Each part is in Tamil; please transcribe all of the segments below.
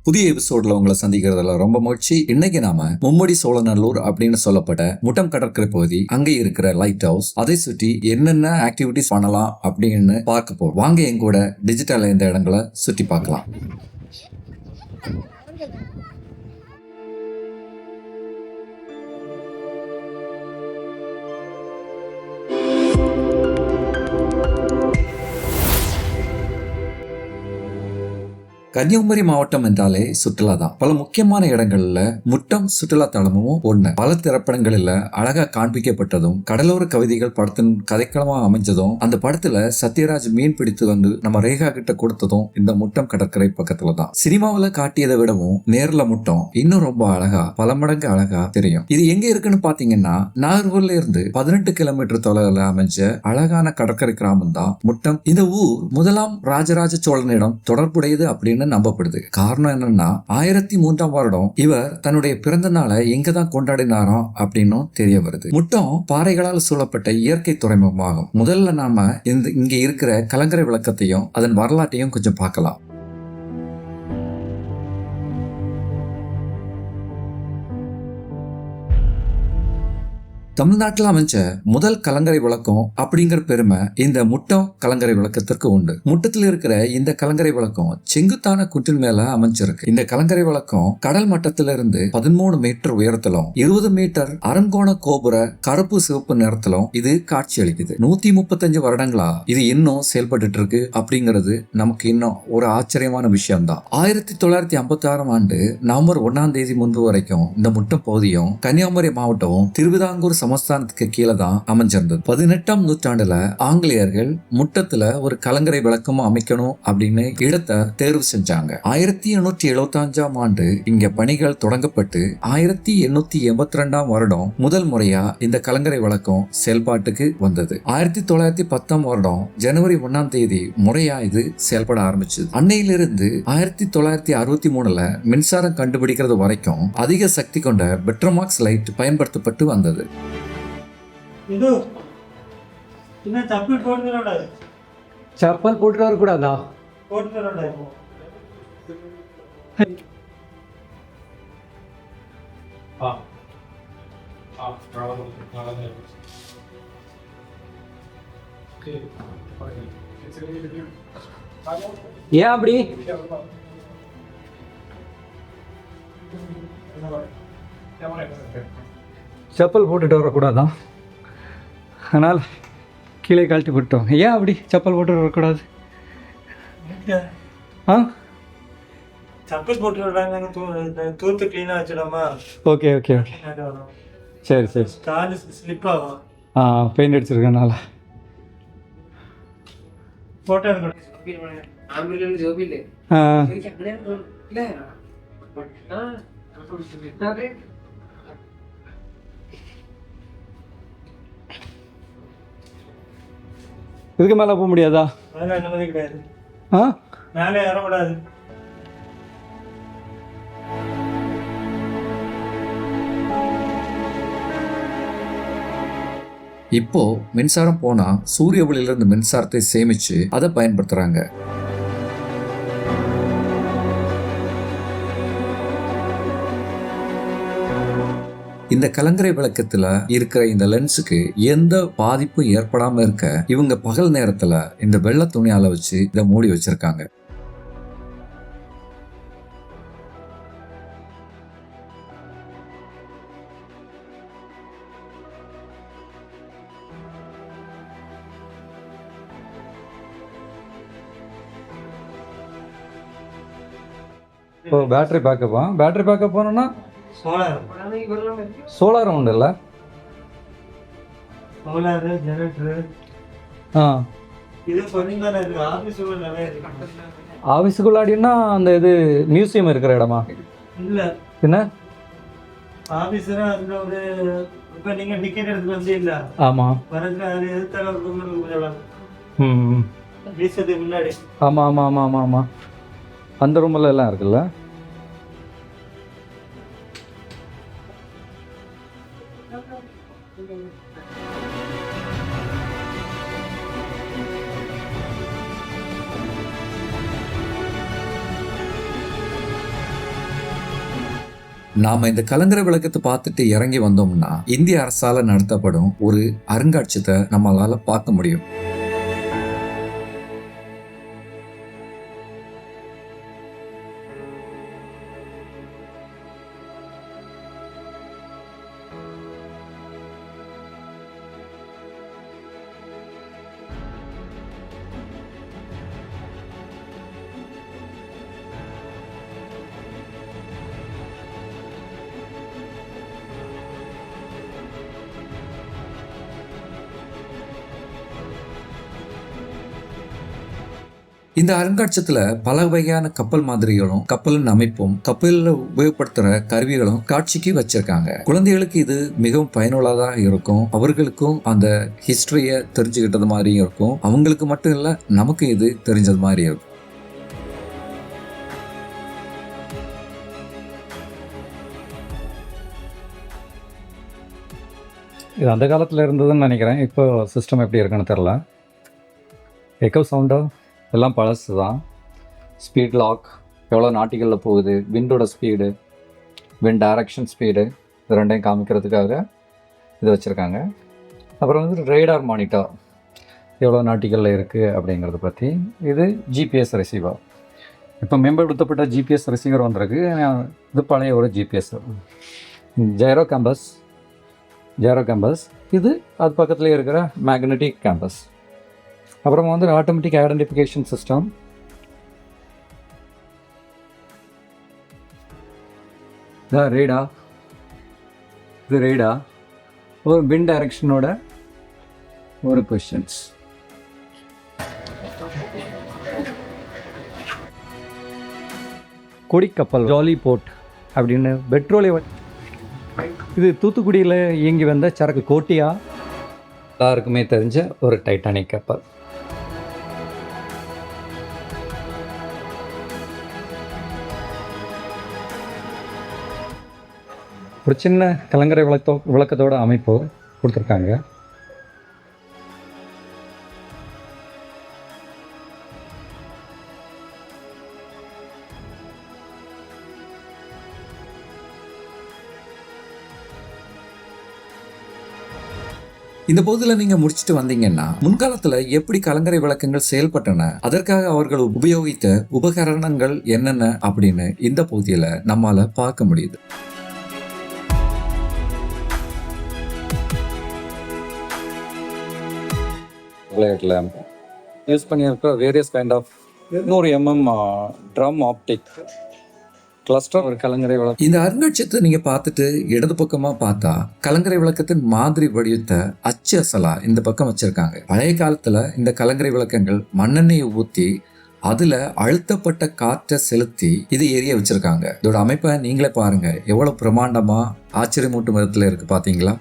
புதிய எபிசோட்ல உங்களை சந்திக்கிறதுல ரொம்ப மகிழ்ச்சி. இன்னைக்கு நாம மும்மடி சோழநல்லூர் அப்படின்னு சொல்லப்பட்ட முட்டம் கடற்கரை பகுதி, அங்க இருக்கிற லைட் ஹவுஸ், அதை சுற்றி என்னென்ன ஆக்டிவிட்டிஸ் பண்ணலாம் அப்படின்னு பார்க்க போறோம். வாங்க எங்க கூட டிஜிட்டல் இந்த இடங்களை சுற்றி பார்க்கலாம். கன்னியாகுமரி மாவட்டம் என்றாலே சுற்றுலா தான். பல முக்கியமான இடங்கள்ல முட்டம் சுற்றுலா தலமும் ஒண்ணு. பல திரைப்படங்களில் அழகா காண்பிக்கப்பட்டதும், கடலோர கவிதைகள் படத்தின் கதைக்களமா அமைஞ்சதும், அந்த படத்துல சத்யராஜ் மீன் பிடித்து வந்து நம்ம ரேகா கிட்ட கொடுத்ததும் இந்த முட்டம் கடற்கரை பக்கத்துல தான். சினிமாவில காட்டியதை விடவும் நேர்ல முட்டம் இன்னும் ரொம்ப அழகா, பல மடங்கு அழகா தெரியும். இது எங்க இருக்குன்னு பாத்தீங்கன்னா, நாகர்கோவில்ல இருந்து 18 கிலோமீட்டர் தொலைவில் அமைஞ்ச அழகான கடற்கரை கிராமம் தான் முட்டம். இந்த ஊர் முதலாம் ராஜராஜ சோழனிடம் தொடர்புடையது அப்படின்னு நம்பப்படுது. காரணம் என்னன்னா, 1003 வருடம் இவர் தன்னுடைய பிறந்த நாளை எங்கதான் கொண்டாடினாராம் அப்படின்னு தெரிய வருது. முட்டம் பாறைகளால் சூழப்பட்ட இயற்கை துறைமுகமாகும். முதல்ல நாம இங்க இருக்கிற கலங்கரை விளக்கத்தையும் அதன் வரலாற்றையும் கொஞ்சம் பார்க்கலாம். தமிழ்நாட்டில் அமைஞ்ச முதல் கலங்கரை விளக்கம் அப்படிங்கிற பெருமை இந்த முட்டம் கலங்கரை விளக்கத்திற்கு உண்டு. முட்டத்தில் இருக்கிற இந்த கலங்கரை விளக்கம் செங்குத்தான குன்றின் மேல அமைஞ்சிருக்கு. இந்த கலங்கரை விளக்கம் கடல் மட்டத்திலிருந்து 13 மீட்டர் உயரத்திலும் 20 மீட்டர் அரங்கோண கோபுர கருப்பு சிவப்பு நிறத்திலும் இது காட்சி அளிக்குது. 135 வருடங்களா இது இன்னும் செயல்பட்டு இருக்கு அப்படிங்கிறது நமக்கு இன்னும் ஒரு ஆச்சரியமான விஷயம் தான். 1956 ஆண்டு நவம்பர் 1ஆம் தேதி முன்பு வரைக்கும் இந்த முட்டம் பகுதியும் கன்னியாகுமரி மாவட்டமும் திருவிதாங்கூர் சமஸ்தானத்துக்கு கீழே தான் அமைஞ்சிருந்தது. 18ஆம் நூற்றாண்டுல ஆங்கிலேயர்கள் முட்டத்துல ஒரு கலங்கரை விளக்கமும் அமைக்கணும் அப்படின்னு இடத்தை தேர்வு செஞ்சாங்க. 1875ஆம் ஆண்டு இங்க பணிகள் தொடங்கப்பட்டு 1882ஆம் வருடம் முதல் முறையா இந்த கலங்கரை விளக்கம் செயல்பாட்டுக்கு வந்தது. 1910ஆம் வருடம் ஜனவரி 1ஆம் தேதி முறையா இது செயல்பட ஆரம்பிச்சது. அன்னையிலிருந்து 1963ல மின்சாரம் கண்டுபிடிக்கிறது வரைக்கும் அதிக சக்தி கொண்ட பெட்ரோமாக்ஸ் லைட் பயன்படுத்தப்பட்டு வந்தது. चप्पल போட்டு வரக்கூடாதா? ஏன் அப்படி? செப்பல் போட்டுட்டு வரக்கூடாதான், அதனால் கீழே கழட்டி விட்டோம். ஏன் அப்படி செப்பல் போட்டு வரக்கூடாது? செப்பல் போட்டு வர்றாங்க, தூத்து க்ளீனாக வச்சிடாமா? ஓகே ஓகே ஓகே, சரி சரி. காலு ஸ்லிப் ஆகும். பெயிண்ட் அடிச்சிருக்கனால ஃபோட்டோ இதுக்கு மேலே போக முடியாதா? அதெல்லாம் அனுமதி கிடையாது. மேலே ஏறக்கூடாது. இப்போ மின்சாரம் போனா சூரிய ஒளியிலிருந்து மின்சாரத்தை சேமிச்சு அதை பயன்படுத்துறாங்க. இந்த கலங்கரை விளக்கத்துல இருக்கிற இந்த லென்ஸுக்கு எந்த பாதிப்பும் ஏற்படாம இருக்க இவங்க பகல் நேரத்துல இந்த வெள்ளை துணியால வச்சு இதை மூடி வச்சிருக்காங்க. பேட்டரி பேக்கப் போனோம்னா சோலார் உண்டுல்ல? Solar generator. இது கொஞ்சம் இருக்கு. ஆஃபீஸுக்குள்ளாடினா அந்த இது மியூசியம் இருக்கிற இடமா? இல்லை என்ன ஆஃபீஸரா அதில் ஒரு இப்போ நீங்கள் டிக்கெட் எடுத்து வந்து இல்லை? ஆமாம். வரதுல அது எதிர்த்தால கொஞ்சம் ம் வீசத்துக்கு முன்னாடி. ஆமாம் ஆமாம் ஆமாம் ஆமாம் ஆமாம், அந்த ரூமில் எல்லாம் இருக்குல்ல? நாம இந்த கலங்கரை விளக்கத்தை பார்த்துட்டு இறங்கி வந்தோம்னா இந்திய அரசால நடத்தப்படும் ஒரு அருங்காட்சியகத்தை நம்மளால பார்க்க முடியும். இந்த அருங்காட்சியகத்துல பல வகையான கப்பல் மாதிரிகளும் கப்பலின் அமைப்பும் கப்பலில் உபயோகப்படுத்துற கருவிகளும் காட்சிக்கு வச்சிருக்காங்க. குழந்தைகளுக்கு இது மிகவும் பயனுள்ளதாக இருக்கும். அவர்களுக்கும் அந்த ஹிஸ்டரியை தெரிஞ்சுக்கிட்டது மாதிரியும் இருக்கும். அவங்களுக்கு மட்டும் இல்ல, நமக்கு இது தெரிஞ்சது மாதிரி இருக்கும். இது அந்த காலத்தில் இருந்ததுன்னு நினைக்கிறேன். இப்போ சிஸ்டம் எப்படி இருக்குன்னு தெரில. எக்கோ சவுண்டோ எல்லாம் பழசு தான். ஸ்பீட் லாக், எவ்வளோ நாட்டிகளில் போகுது, விண்டோட ஸ்பீடு, விண்ட் டைரக்ஷன் ஸ்பீடு, இது ரெண்டையும் காமிக்கிறதுக்காக இது வச்சுருக்காங்க. அப்புறம் வந்து ரேடார் மானிட்டர் எவ்வளோ நாட்டிகளில் இருக்குது அப்படிங்கிறத பற்றி. இது ஜிபிஎஸ் ரிசீவர். இப்போ மேம்படுத்தப்பட்ட ஜிபிஎஸ் ரிசீவர் வந்திருக்கு. இது பழைய ஒரு ஜிபிஎஸ். ஜைரோ கேம்பஸ், இது அது பக்கத்துலேயே இருக்கிற மேக்னெட்டிக் கேம்பஸ். அப்புறம் வந்து ஆட்டோமேட்டிக் ஐடென்டிஃபிகேஷன் சிஸ்டம். ரேடா, இது ரேடா ஒரு விண்ட் டைரக்ஷனோட ஒரு பொசிஷன்ஸ். கொடிக்கப்பல் ஜாலி போர்ட் அப்படின்னு பெட்ரோலியம். இது தூத்துக்குடியில் இயங்கி வந்த சரக்கு கோட்டியா எல்லாருக்குமே தெரிஞ்ச ஒரு டைட்டானிக் கப்பல். ஒரு சின்ன கலங்கரை விளக்கத்தோட அமைப்பு கொடுத்துருக்காங்க. இந்த பகுதியில் நீங்க முடிச்சுட்டு வந்தீங்கன்னா முன்காலத்துல எப்படி கலங்கரை விளக்கங்கள் செயல்பட்டன, அதற்காக அவர்கள் உபயோகித்த உபகரணங்கள் என்னென்ன அப்படின்னு இந்த பகுதியில நம்மால பார்க்க முடியுது. யூஸ் பண்ணியிருக்கிற various kind of 200 mm drum optic cluster ஒரு கலங்கரை விளக்கு. இந்த அருங்காட்சியகத்தை நீங்க பார்த்துட்டு இடது பக்கமா பார்த்தா கலங்கரை விளக்கத்தின் மாதிரி வடிவத்தை அச்சு அசலா இந்த பக்கம் வச்சிருக்காங்க. பழைய காலத்துல இந்த கலங்கரை விளக்கங்கள் மண்ணெண்ணெயை ஊத்தி அதுல அழுத்தப்பட்ட காற்றை செலுத்தி இது எரிய வச்சிருக்காங்க. இதோட அமைப்பை நீங்களே பாருங்க, எவ்வளவு பிரமாண்டமா ஆச்சரியமூட்டும் விதத்துல இருக்கு பாத்தீங்களா?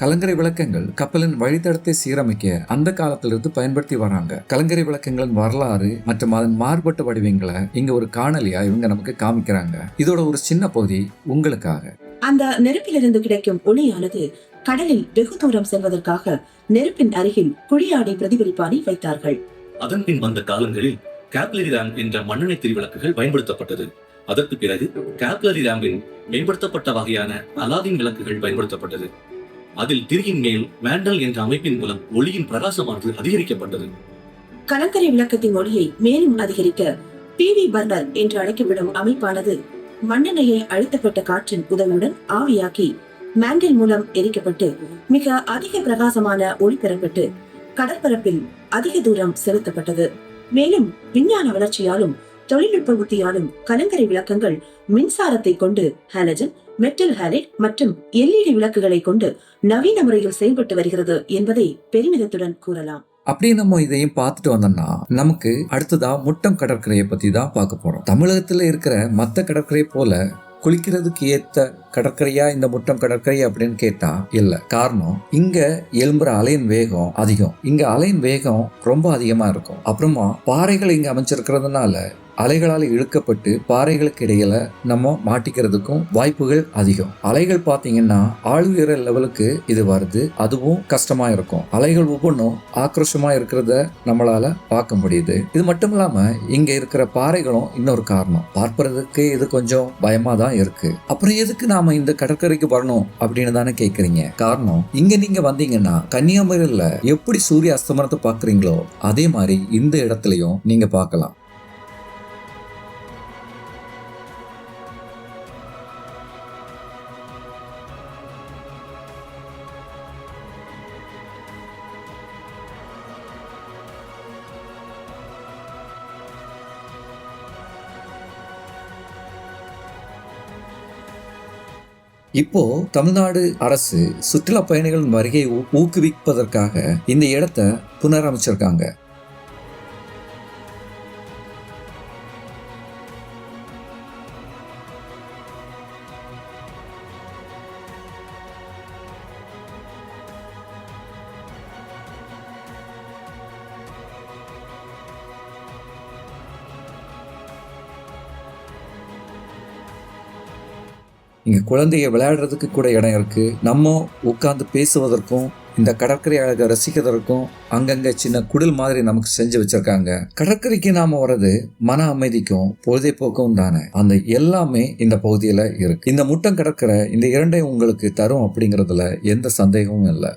கலங்கரை விளக்கங்கள் கப்பலின் வழித்தடத்தை சீரமைக்க அந்த காலத்திலிருந்து பயன்படுத்தி வராங்க. கலங்கரை விளக்கங்களின் வரலாறு மற்றும் அதன் மாறுபட்ட வடிவங்களை இங்க ஒரு காணொலியா இவங்க நமக்கு காமிக்கிறாங்க. இதோட ஒரு சின்ன பகுதி உங்களுக்காக. அந்த நெருப்பிலிருந்து கிடைக்கும் ஒளியானது கடலில் வெகு தூரம் செல்வதற்காக நெருப்பின் அருகில் குழியாடி பிரதிபலிப்பானை வைத்தார்கள். அதன் பின் வந்த காலங்களில் கேப்லரி ரேம்ப் என்ற மண்ணெண்ணெய் திரிவிளக்குகள் பயன்படுத்தப்பட்டது. அதற்கு பிறகு கேப்லரி ரேம்பில் மேம்படுத்தப்பட்ட வகையான அலாதின் விளக்குகள் பயன்படுத்தப்பட்டது. அதில் திரியின் மேல் மேண்டல் என்ற அமைப்பின் மூலம் ஒளியின் பிரகாசமானது அதிகரிக்கப்பட்டது. கலங்கரை விளக்கத்தின் ஒளியை மேலும் அதிகரிக்க PV பர்னர் என்று அழைக்கப்படும் அமைப்பானது மண்ணெண்ணெயை அழுத்தப்பட்ட காற்றின் உதவியுடன் ஆவியாக்கி மேண்டல் மூலம் எரிக்கப்பட்டு மிக அதிக பிரகாசமான ஒளி பெறப்பட்டு கடற்பரப்பில் அதிக தூரம் செலுத்தப்பட்டது. மேலும் விஞ்ஞான வளர்ச்சியாலும் தொழில்நுட்ப உத்தியாலும் கலங்கரை விளக்கங்கள் மின்சாரத்தை கொண்டு ஹாலஜன், மெட்டல் ஹாலைட் மற்றும் LED விளக்குகளை கொண்டு நவீன முறையில் செயல்பட்டு வருகிறது என்பதை பெருமிதத்துடன் கூறலாம். அப்படியே நம்ம இதையும் பார்த்துட்டு வந்தோம்னா நமக்கு அடுத்ததா முட்டம் கடற்கரையை பத்தி தான் பார்க்க போறோம். தமிழகத்துல இருக்கிற மற்ற கடற்கரை போல குளிக்கிறதுக்கு ஏத்த கடற்கரையா இந்த முட்டம் கடற்கரை அப்படின்னு கேட்டா இல்ல. காரணம், இங்க எழும்புற அலையின் வேகம் அதிகம். இங்க அலையின் வேகம் ரொம்ப அதிகமா இருக்கும். அப்புறமா பாறைகள் இங்க அமைச்சிருக்கிறதுனால அலைகளால் இழுக்கப்பட்டு பாறைகளுக்கு இடையில நம்ம மாட்டிக்கிறதுக்கும் வாய்ப்புகள் அதிகம். அலைகள் பாத்தீங்கன்னா ஆழ்உயர லெவலுக்கு இது வருது, அதுவும் கஷ்டமா இருக்கும். அலைகள் ஒவ்வொன்றும் ஆக்ரோஷமா இருக்கிறத நம்மளால பார்க்க முடியுது. இது மட்டும் இல்லாம இங்க இருக்கிற பாறைகளும் இன்னொரு காரணம். பார்ப்பதற்கு இது கொஞ்சம் பயமா தான் இருக்கு. அப்புறம் எதுக்கு நாம இந்த கடற்கரைக்கு வரணும் அப்படின்னு தானே கேக்குறீங்க. காரணம், இங்க நீங்க வந்தீங்கன்னா கன்னியாகுமரியில எப்படி சூரிய அஸ்தமனத்தை பாக்குறீங்களோ அதே மாதிரி இந்த இடத்துலயும் நீங்க பார்க்கலாம். இப்போ தமிழ்நாடு அரசு சுற்றுலா பயணிகளின் வருகையை ஊக்குவிப்பதற்காக இந்த இடத்தை புனரமைச்சிருக்காங்க. இங்க குழந்தைய விளையாடுறதுக்கு கூட இடம் இருக்கு. நம்ம உட்கார்ந்து பேசுவதற்கும் இந்த கடற்கரை அழகை ரசிக்கிறதற்கும் அங்கங்க சின்ன குடில் மாதிரி நமக்கு செஞ்சு வச்சிருக்காங்க. கடற்கரைக்கு நாம வர்றது மன அமைதிக்கும் பொழுதுபோக்கும் தானே. அந்த எல்லாமே இந்த பகுதியில இருக்கு. இந்த முட்டம் கடற்கரை இந்த இரண்டையும் உங்களுக்கு தரும் அப்படிங்கறதுல எந்த சந்தேகமும் இல்லை.